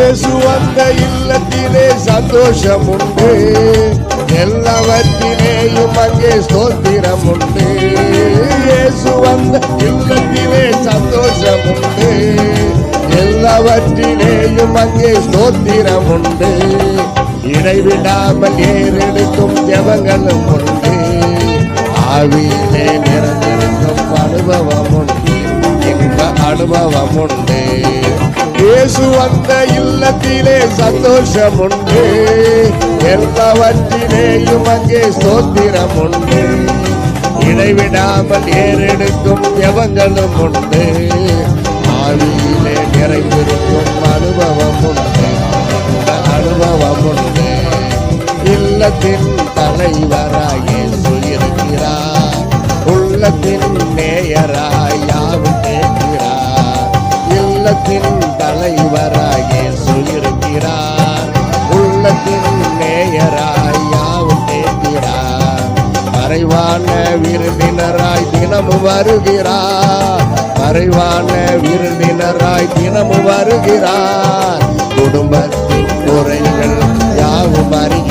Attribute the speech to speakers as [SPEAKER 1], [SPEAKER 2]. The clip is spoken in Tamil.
[SPEAKER 1] இயேசு வந்த இல்லத்திலே சந்தோஷம் உண்டு, எல்லாவற்றிலேயும் அங்கே ஸ்தோத்திரம் உண்டு. இயேசு வந்த இல்லத்திலே சந்தோஷம் உண்டு, எல்லாவற்றிலேயும் அங்கே ஸ்தோத்திரம் உண்டு. இடைவிடாமல் ஏறெடுக்கும் ஜெபங்களும் உண்டு, ஆவியிலே நிறைந்திருக்கும் அனுபவம் உண்டு, இன்ப அனுபவம் உண்டு. இயேசு வந்த இல்லத்திலே சந்தோஷம் உண்டு, எல்லாவற்றிலேயும் அங்கே ஸ்தோத்திரம் உண்டு. இடைவிடாமல் ஏறெடுக்கும் ஜெபங்களும் உண்டு, ஆவியிலே நிறைந்திருக்கும் அனுபவம் உண்டு, அனுபவம் உண்டு. இல்லத்தின் தலைவராய் இயேசு இருக்கிறார், உள்ளத்தின் நேயராய் யாவும் கேட்கிறார். இல்லத்தின் தலைவராய் இயேசு இருக்கிறார், உள்ளத்தின் நேயராய் யாவும் கேட்கிறார். மறைவான விருந்தினராய் தினமும் வருகிறார், மறைவான விருந்தினராய் தினமும் வருகிறார். குடும்பத்தின் குறைகள் யாவும் அறிகிறார்,